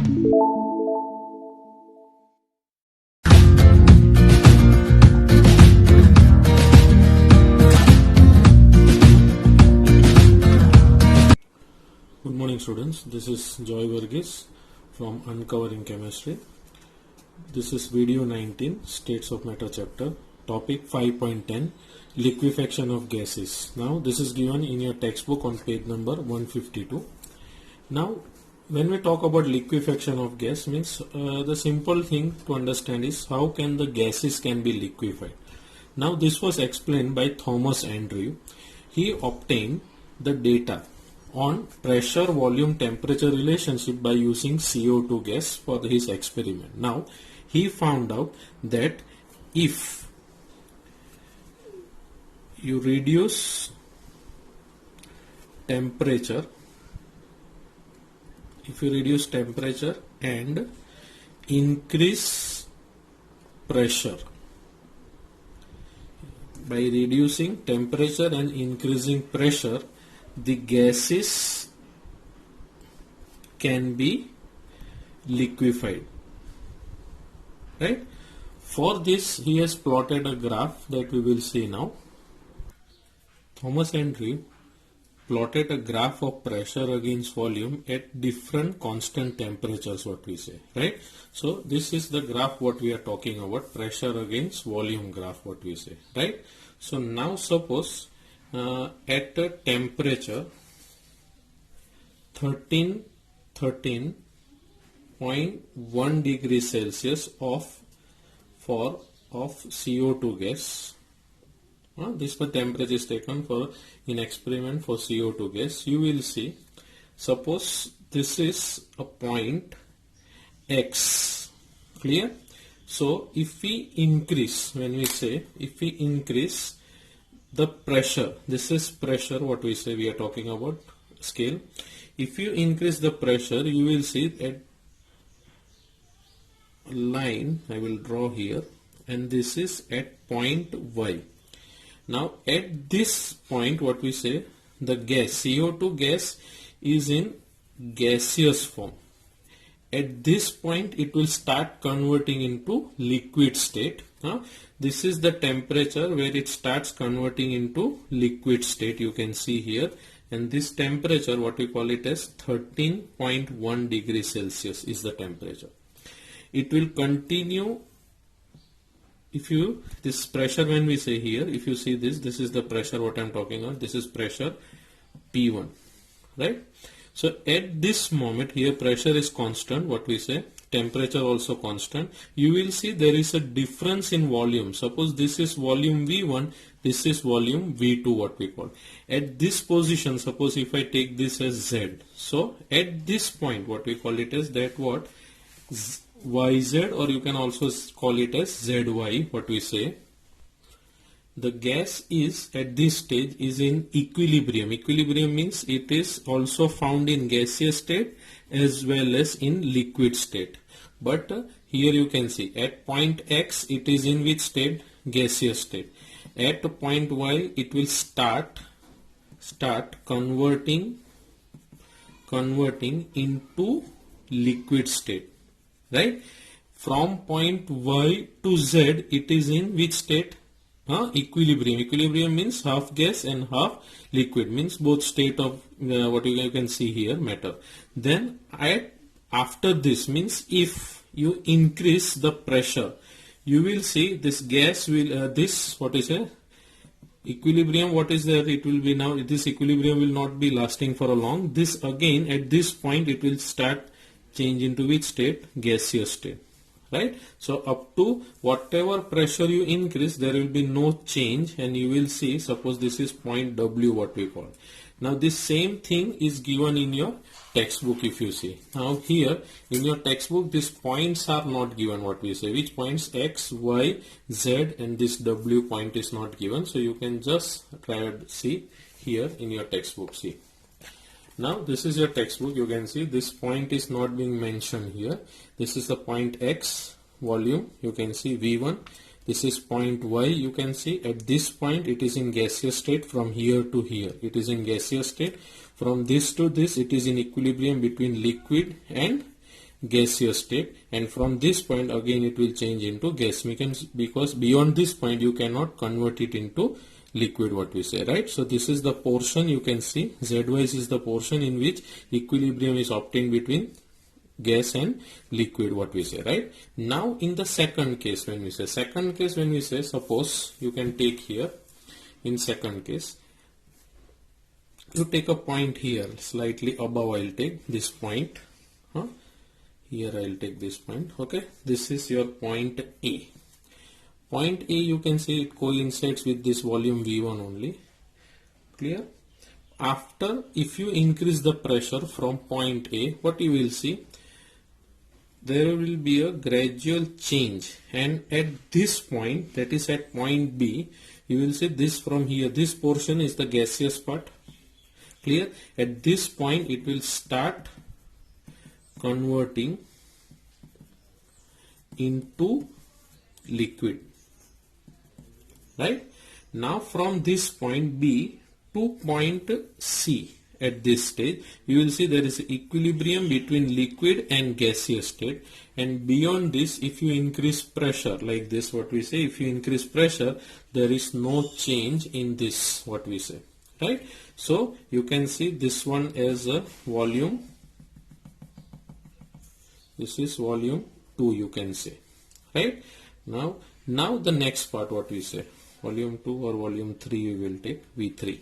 Good morning students, this is Joy Varghese from Uncovering Chemistry. This is video 19, States of Matter chapter, topic 5.10, liquefaction of gases. Now this is given in your textbook on page number 152. Now when we talk about liquefaction of gas, means the simple thing to understand is how can the gases can be liquefied. Now this was explained by Thomas Andrew. He obtained the data on pressure volume temperature relationship by using CO2 gas for his experiment. Now he found out that if you reduce temperature, and increase pressure, by reducing temperature and increasing pressure, the gases can be liquefied, right? For this he has plotted a graph that we will see now. Thomas Andrew plotted a graph of pressure against volume at different constant temperatures, what we say, right? So this is the graph what we are talking about, pressure against volume graph, what we say, right? So now suppose at a temperature 13.1 degrees Celsius of CO2 gas. This the temperature is taken for in experiment for CO2 gas. You will see, suppose this is a point X, clear? So if we increase, when we say if we increase the pressure, this is pressure, what we say, we are talking about scale. If you increase the pressure, you will see at a line I will draw here, and this is at point Y. Now at this point, what we say, the gas CO2 gas is in gaseous form. At this point it will start converting into liquid state. This is the temperature where it starts converting into liquid state, you can see here, and this temperature, what we call it as 13.1 degrees Celsius is the temperature. It will continue. If you, this pressure, when we say here, if you see this is the pressure what I am talking about, this is pressure P1, right? So at this moment here pressure is constant, what we say, temperature also constant. You will see there is a difference in volume. Suppose this is volume V1, this is volume V2, what we call. At this position, suppose if I take this as Z, so at this point what we call it as that what, YZ, or you can also call it as ZY, what we say. The gas is at this stage is in equilibrium. Equilibrium means it is also found in gaseous state as well as in liquid state. But here you can see at point X it is in which state? Gaseous state. At point Y it will start converting into liquid state, right? From point Y to Z it is in which state? Equilibrium. Equilibrium means half gas and half liquid, means both state of what you can see here, matter. Then after this, means if you increase the pressure, you will see this gas will this, what is it, equilibrium, what is there, it will be now, this equilibrium will not be lasting for a long. This again at this point it will start change into which state? Gaseous state, right? So up to whatever pressure you increase, there will be no change, and you will see, suppose this is point W, what we call. Now this same thing is given in your textbook, if you see. Now here in your textbook these points are not given, what we say, which points? X, Y, Z, and this W point is not given. So you can just try and see here in your textbook. See, now this is your textbook. You can see this point is not being mentioned here. This is the point X volume, you can see V1. This is point Y, you can see at this point it is in gaseous state. From here to here it is in gaseous state. From this to this it is in equilibrium between liquid and gaseous state, and from this point again it will change into gas, because beyond this point you cannot convert it into liquid, what we say, right? So this is the portion, you can see zy is the portion in which equilibrium is obtained between gas and liquid, what we say, right? Now in the second case, when we say suppose you can take here, in second case you take a point here slightly above, I'll take this point, here I'll take this point, okay? This is your point A. Point A, you can see it coincides with this volume V1 only, clear? After, if you increase the pressure from point A, what you will see, there will be a gradual change, and at this point, that is at point B, you will see this from here, this portion is the gaseous part, clear? At this point it will start converting into liquid, right? Now from this point B to point C, at this stage you will see there is equilibrium between liquid and gaseous state, and beyond this if you increase pressure like this, what we say, if you increase pressure there is no change in this, what we say, right? So you can see this one as a volume, this is volume 2, you can say, right? Now the next part, what we say, volume 2 or volume 3 we will take, V3,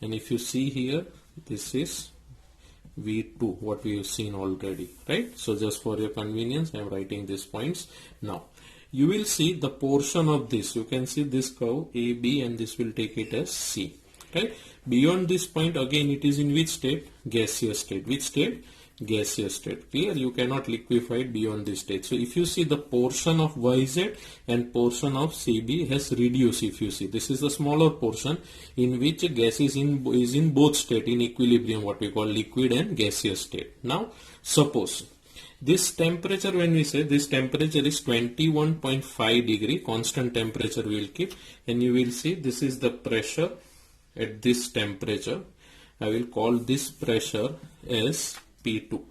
and if you see here, this is V2, what we have seen already, right? So just for your convenience I am writing these points. Now you will see the portion of this, you can see this curve AB, and this will take it as C, right? Beyond this point again it is in which state? Gaseous state. Which state? Gaseous state. Clear? You cannot liquefy it beyond this state. So if you see the portion of YZ and portion of CB has reduced, if you see, this is the smaller portion in which gas is in both state, in equilibrium, what we call liquid and gaseous state. Now suppose this temperature, when we say this temperature is 21.5 degree, constant temperature we will keep, and you will see this is the pressure at this temperature. I will call this pressure as P2,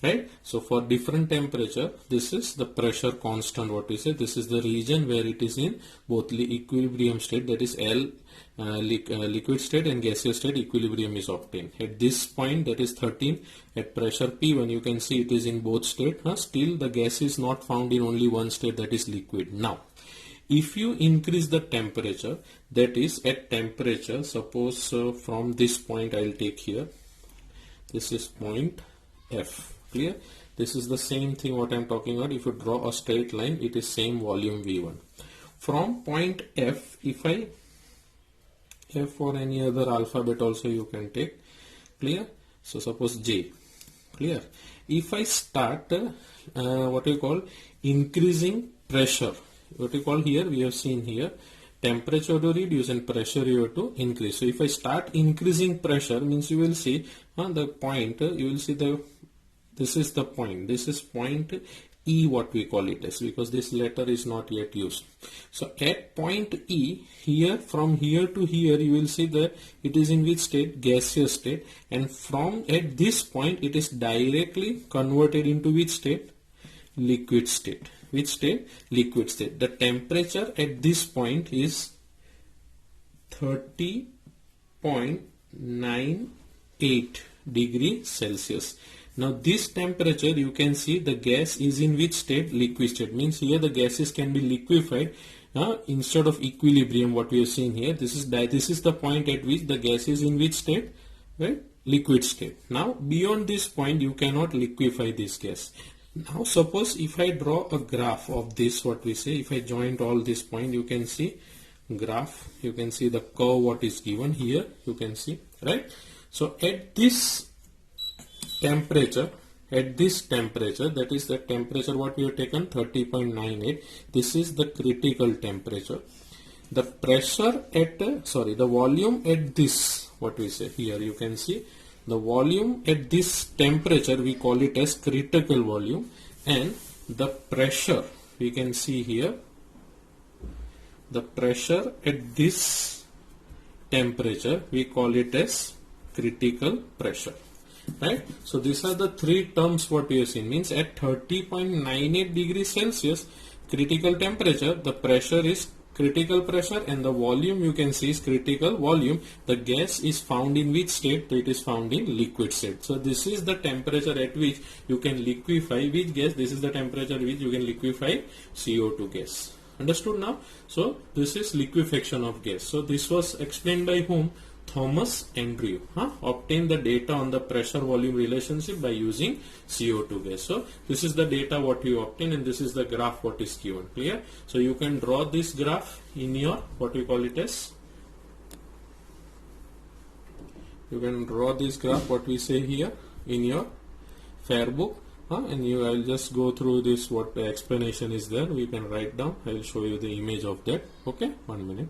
right? So for different temperature, this is the pressure constant, what we say, this is the region where it is in both equilibrium state, that is liquid state and gaseous state, equilibrium is obtained. At this point, that is 13, at pressure P1, you can see it is in both state. Still the gas is not found in only one state, that is liquid. Now if you increase the temperature, that is at temperature, suppose from this point I will take here, this is point F, clear? This is the same thing what I am talking about. If you draw a straight line, it is same volume V1. From point F, if I, F or any other alphabet also you can take, clear? So suppose J, clear? If I start what we call increasing pressure, what we call here, we have seen here, temperature to reduce and pressure you have to increase. So if I start increasing pressure, means you will see the point, you will see this is the point, this is point E, what we call it as, because this letter is not yet used. So at point E, here, from here to here, you will see that it is in which state? Gaseous state, and from at this point it is directly converted into which state? Liquid state. Which state? Liquid state. The temperature at this point is 30.98 degrees Celsius. Now this temperature, you can see the gas is in which state? Liquid state. Means here the gases can be liquefied instead of equilibrium, what we have seen here. This is the point at which the gas is in which state? Right? Liquid state. Now beyond this point you cannot liquefy this gas. Now suppose if I draw a graph of this, what we say, if I joint all this point, you can see graph, you can see the curve what is given here, you can see, right? So at this temperature, that is the temperature what we have taken, 30.98, this is the critical temperature. The pressure at, the volume at this, what we say here, you can see the volume at this temperature, we call it as critical volume, and the pressure, we can see here, the pressure at this temperature, we call it as critical pressure. right? So these are the three terms what we have seen. Means at 30.98 degrees Celsius critical temperature, the pressure is critical pressure and the volume you can see is critical volume. The gas is found in which state? It is found in liquid state. So this is the temperature at which you can liquefy which gas? This is the temperature at which you can liquefy CO2 gas. Understood now? So this is liquefaction of gas. So this was explained by whom? Thomas Andrew obtained the data on the pressure volume relationship by using CO2 gas. So this is the data what you obtain, and this is the graph what is given. Clear? So you can draw this graph in your what we call it as, you can draw this graph what we say here in your fair book, and I will just go through this what the explanation is there. We can write down. I will show you the image of that. Okay, 1 minute.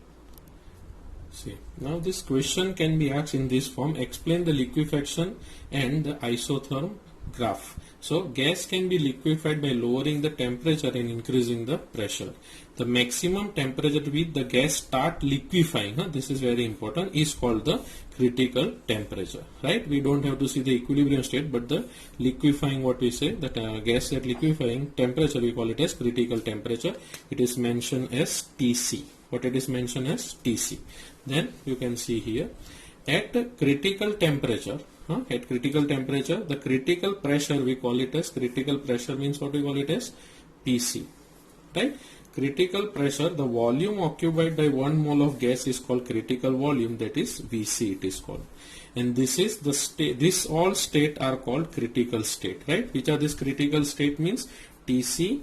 See, now this question can be asked in this form: explain the liquefaction and the isotherm graph. So gas can be liquefied by lowering the temperature and increasing the pressure. The maximum temperature with the gas start liquefying, this is very important, is called the critical temperature, right? We don't have to see the equilibrium state, but the liquefying, what we say, that gas at liquefying temperature, we call it as critical temperature. It is mentioned as TC. What it is mentioned as TC. Then you can see here at critical temperature, the critical pressure we call it as, critical pressure means what we call it as PC, right? Critical pressure, the volume occupied by 1 mole of gas is called critical volume, that is VC it is called. And this is the state, this all state are called critical state, right? Which are this critical state means TC,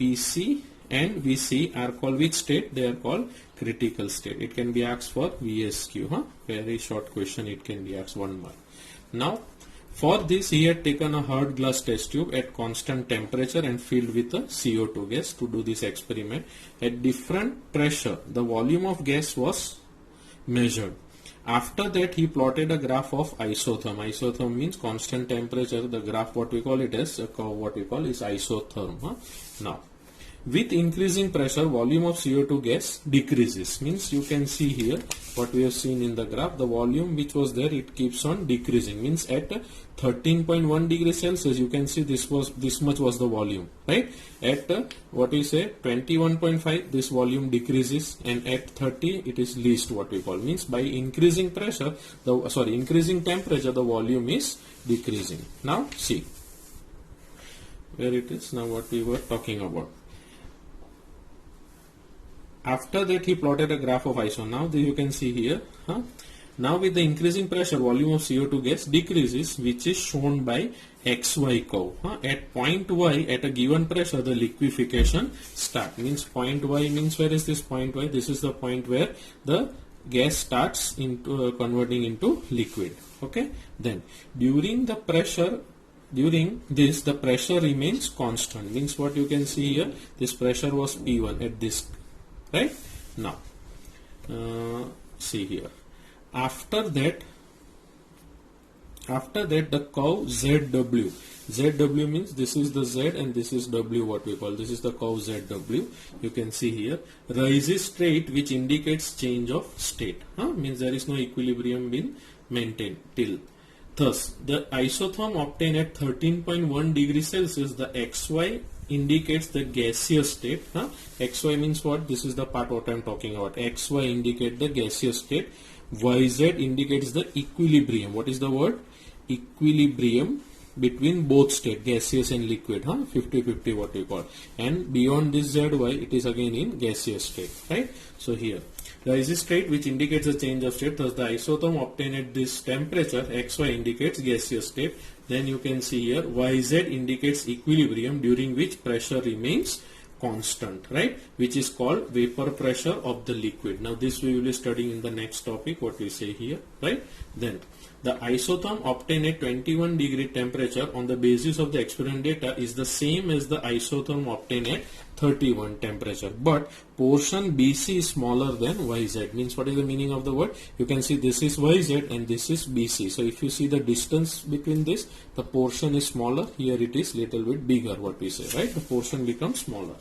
PC and VC are called which state? They are called critical state. It can be asked for VSQ, very short question, it can be asked 1 mark. Now for this he had taken a hard glass test tube at constant temperature and filled with a CO2 gas to do this experiment. At different pressure the volume of gas was measured. After that he plotted a graph of isotherm. Isotherm means constant temperature. The graph what we call it as, what we call is isotherm. Now with increasing pressure volume of CO2 gas decreases. Means you can see here what we have seen in the graph, the volume which was there, it keeps on decreasing. Means at 13.1 degrees Celsius you can see this much was the volume, right? At what we say 21.5 this volume decreases, and at 30 it is least what we call. Means by increasing pressure, increasing temperature, the volume is decreasing. Now see where it is, now what we were talking about. After that he plotted a graph of ISO. Now you can see here, now with the increasing pressure volume of CO2 gas decreases, which is shown by XY curve. At point Y at a given pressure the liquefaction start. Means point Y means, where is this point Y? This is the point where the gas starts into converting into liquid. Okay, then during the pressure, during this the pressure remains constant. Means what you can see here, this pressure was P1 at this, right? Now see here, after that the curve ZW means this is the Z and this is W, what we call, this is the curve ZW. You can see here rises straight, which indicates change of state. Means there is no equilibrium being maintained till. Thus the isotherm obtained at 13.1 degrees Celsius, the XY indicates the gaseous state. XY means what? This is the part what I am talking about. XY indicate the gaseous state. YZ indicates the equilibrium. What is the word? Equilibrium between both state, gaseous and liquid, 50-50 what we call. And beyond this ZY it is again in gaseous state, right? So here rises state, which indicates a change of state. Thus the isotherm obtained at this temperature XY indicates gaseous state. Then you can see here YZ indicates equilibrium, during which pressure remains constant, right? Which is called vapor pressure of the liquid. Now this we will be studying in the next topic, what we say here, right? Then the isotherm obtained at 21 degree temperature on the basis of the experiment data is the same as the isotherm obtained at 31 temperature, but portion BC is smaller than YZ. Means what is the meaning of the word? You can see this is YZ and this is BC. So if you see the distance between this, the portion is smaller. Here it is little bit bigger, what we say, right? The portion becomes smaller.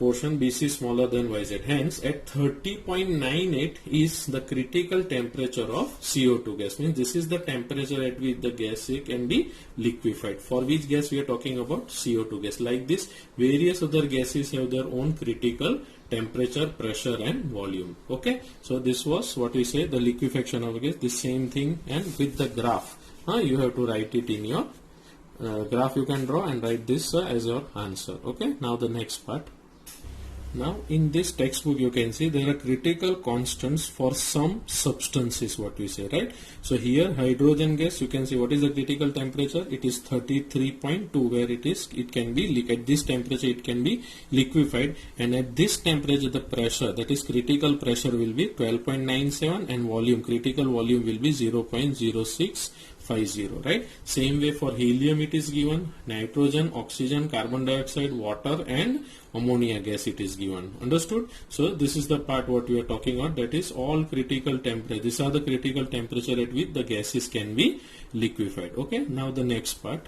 portion BC smaller than YZ. Hence, at 30.98 is the critical temperature of CO2 gas. Means this is the temperature at which the gas can be liquefied. For which gas we are talking about? CO2 gas. Like this, various other gases have their own critical temperature, pressure and volume. Okay. So this was what we say, the liquefaction of a gas. The same thing, and with the graph. You have to write it in your graph. You can draw and write this as your answer. Okay. Now the next part. Now in this textbook you can see there are critical constants for some substances, what we say, right? So here hydrogen gas, you can see what is the critical temperature. It is 33.2, where it can be at this temperature it can be liquefied, and at this temperature the pressure, that is critical pressure, will be 12.97 and volume, critical volume will be 0.0650, right? Same way for helium it is given, nitrogen, oxygen, carbon dioxide, water and ammonia gas it is given. Understood? So this is the part what we are talking about, that is all critical temperature. These are the critical temperature at which the gases can be liquefied. Okay. Now the next part.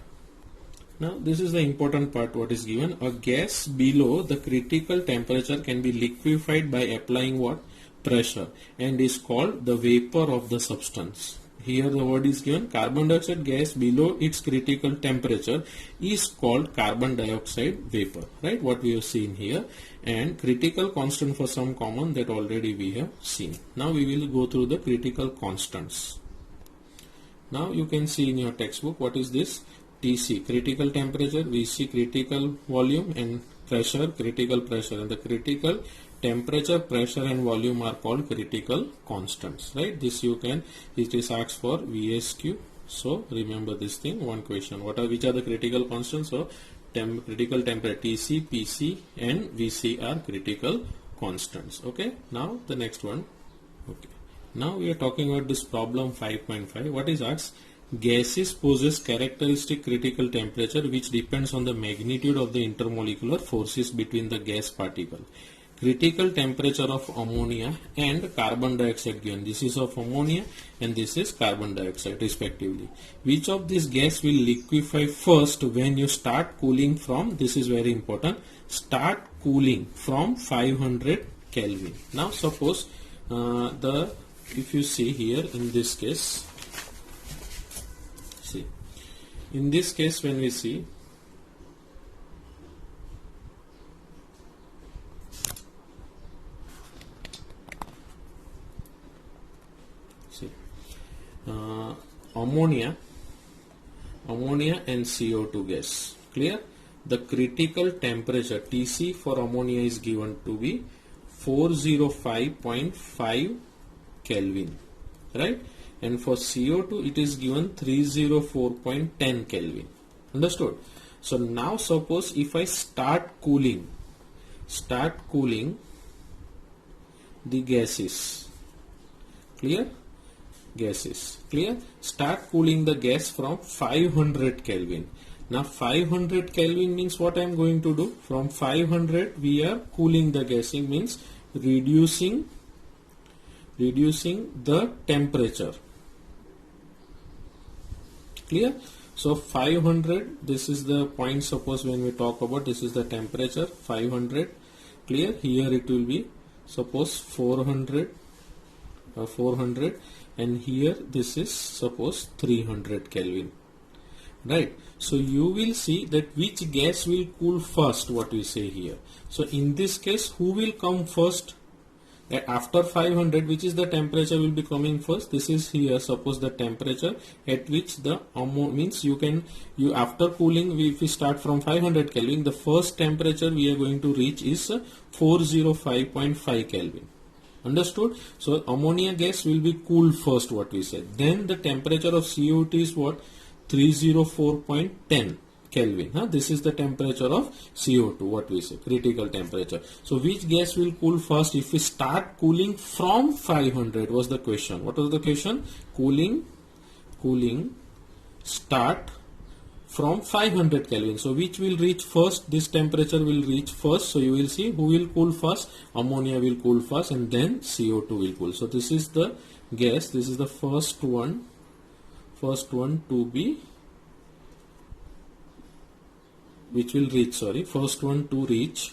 Now this is the important part what is given. A gas below the critical temperature can be liquefied by applying what? Pressure, and is called the vapor of the substance. Here the word is given, carbon dioxide gas below its critical temperature is called carbon dioxide vapor, right? What we have seen here, and critical constant for some common, that already we have seen. Now we will go through the critical constants. Now you can see in your textbook what is this? TC critical temperature, VC critical volume, and pressure critical pressure, and the critical temperature, pressure and volume are called critical constants, right? This you can, it is asked for VSQ. So remember this thing, one question, which are the critical constants? So critical temperature, TC, PC and VC are critical constants. Okay. Now the next one. Okay. Now we are talking about this problem 5.5. What is asked? Gases possess characteristic critical temperature which depends on the magnitude of the intermolecular forces between the gas particle. Critical temperature of ammonia and carbon dioxide given. This is of ammonia and this is carbon dioxide respectively. Which of these gas will liquefy first when you start cooling from, this is very important, start cooling from 500 Kelvin. Now suppose if you see here in this case, in this case when we see, ammonia and CO2 gas, clear? The critical temperature TC for ammonia is given to be 405.5 Kelvin, right? And for CO2 it is given 304.10 Kelvin. Understood? So now suppose if I start cooling the gases, clear? Gases, clear? Start cooling the gas from 500 Kelvin. Now 500 Kelvin means what I am going to do? From 500 we are cooling the gassing, means reducing the temperature. Clear? So 500, this is the point, suppose when we talk about, this is the temperature 500, clear? Here it will be suppose 400 and here this is suppose 300 Kelvin, right? So you will see that which gas will cool first, what we say here. So in this case who will come first? After 500, which is the temperature will be coming first? This is here suppose the temperature at which the means you after cooling, if we start from 500 Kelvin, the first temperature we are going to reach is 405.5 Kelvin. Understood? So ammonia gas will be cooled first, what we said. Then the temperature of CO2 is what? 304.10 Kelvin. This is the temperature of CO2, what we say, critical temperature. So which gas will cool first if we start cooling from 500 was the question. What was the question? Cooling start from 500 Kelvin. So which will reach first? This temperature will reach first. So you will see who will cool first? Ammonia will cool first and then CO2 will cool. So this is the gas. This is the first one to be, which will reach, first one to reach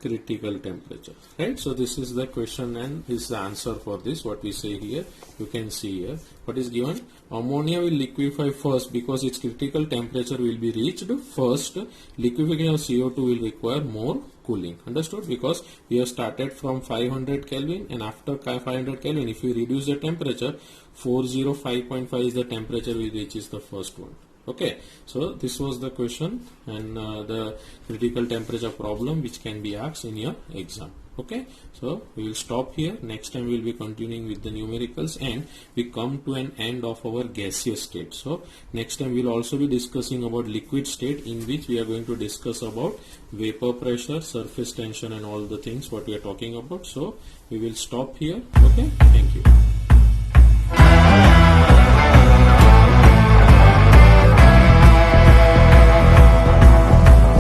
critical temperature, right? So this is the question and this is the answer for this. What we say here, you can see here what is given. Ammonia will liquefy first because its critical temperature will be reached first. Liquefaction of CO2 will require more cooling. Understood? Because we have started from 500 Kelvin, and after 500 Kelvin, if you reduce the temperature, 405.5 is the temperature which reaches the first one. Okay, so this was the question and the critical temperature problem which can be asked in your exam. Okay, so we will stop here. Next time we will be continuing with the numericals, and we come to an end of our gaseous state. So next time we will also be discussing about liquid state, in which we are going to discuss about vapor pressure, surface tension and all the things what we are talking about. So we will stop here. Okay, thank you.